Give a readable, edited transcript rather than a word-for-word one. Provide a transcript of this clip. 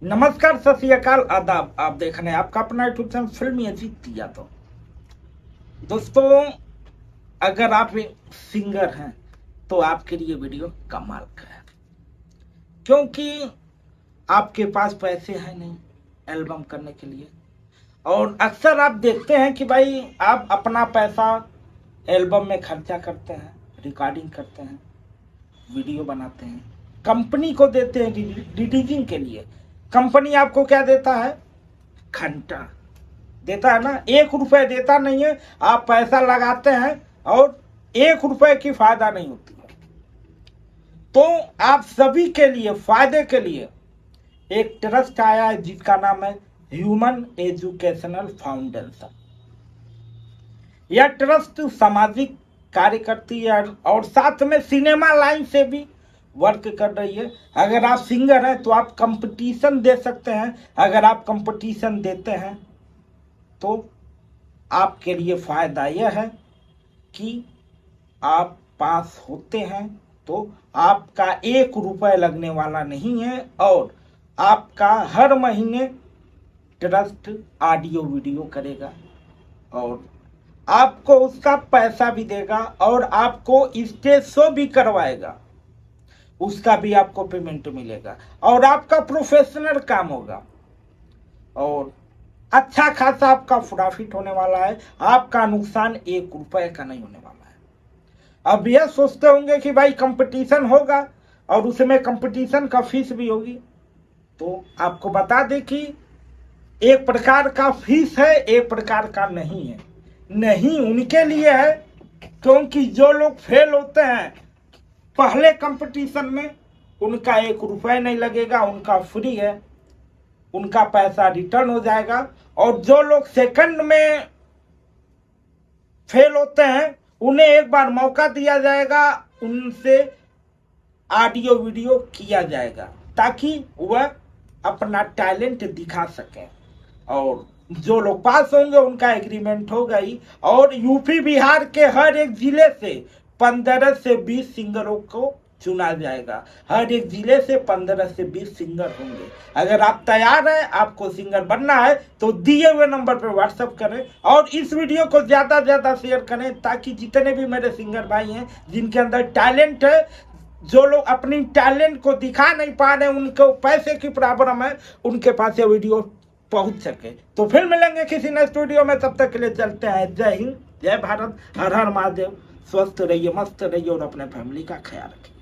नमस्कार, सत श्री अकाल, आदाब। आप देख रहे हैं आपका अपना यूट्यूब चैनल फिल्मी अजीत यादव। दोस्तों, अगर आप एक सिंगर हैं तो आपके लिए वीडियो कमाल का है, क्योंकि आपके पास पैसे हैं नहीं एल्बम करने के लिए। और अक्सर आप देखते हैं कि भाई आप अपना पैसा एल्बम में खर्चा करते हैं, रिकॉर्डिंग करते हैं, वीडियो बनाते हैं, कंपनी को देते हैं रिलीजिंग के लिए। कंपनी आपको क्या देता है? घंटा देता है ना, 1 रुपए देता नहीं है। आप पैसा लगाते हैं और 1 रुपए की फायदा नहीं होती है। तो आप सभी के लिए फायदे के लिए एक ट्रस्ट आया है जिसका नाम है ह्यूमन एजुकेशनल फाउंडेशन। यह ट्रस्ट सामाजिक कार्य करती है और साथ में सिनेमा लाइन से भी वर्क कर रही है। अगर आप सिंगर हैं तो आप कंपटीशन दे सकते हैं। अगर आप कंपटीशन देते हैं तो आपके लिए फायदा यह है कि आप पास होते हैं तो आपका 1 रुपए लगने वाला नहीं है और आपका हर महीने ट्रस्ट ऑडियो वीडियो करेगा और आपको उसका पैसा भी देगा और आपको स्टेज शो भी करवाएगा, उसका भी आपको पेमेंट मिलेगा और आपका प्रोफेशनल काम होगा और अच्छा खासा आपका प्रॉफिट होने वाला है। आपका नुकसान 1 रुपए का नहीं होने वाला है। अब यह सोचते होंगे कि भाई कंपटीशन होगा और उसमें कंपटीशन का फीस भी होगी, तो आपको बता दें कि एक प्रकार का फीस है, एक प्रकार का नहीं है। नहीं उनके लिए है क्योंकि जो लोग फेल होते हैं पहले कंपटीशन में, उनका 1 रुपए नहीं लगेगा, उनका फ्री है, उनका पैसा रिटर्न हो जाएगा। और जो लोग सेकंड में फेल होते हैं उन्हें एक बार मौका दिया जाएगा, उनसे ऑडियो वीडियो किया जाएगा ताकि वह अपना टैलेंट दिखा सकें। और जो लोग पास होंगे उनका एग्रीमेंट होगा ही। और यूपी बिहार के हर एक जिले से 15 से 20 सिंगरों को चुना जाएगा। हर एक जिले से 15 से 20 सिंगर होंगे। अगर आप तैयार हैं, आपको सिंगर बनना है तो दिए हुए नंबर पर व्हाट्सएप करें और इस वीडियो को ज़्यादा ज़्यादा शेयर करें ताकि जितने भी मेरे सिंगर भाई हैं जिनके अंदर टैलेंट है, जो लोग अपनी टैलेंट को दिखा नहीं पा रहे, उनको पैसे की प्रॉब्लम है, उनके पास ये वीडियो पहुंच सके। तो फिर मिलेंगे किसी नेक्स्ट वीडियो में, तब तक के लिए चलते हैं। जय हिंद, जय भारत, हर हर महादेव। स्वस्थ रहिए, मस्त रहिए और अपने फैमिली का ख्याल रखिए।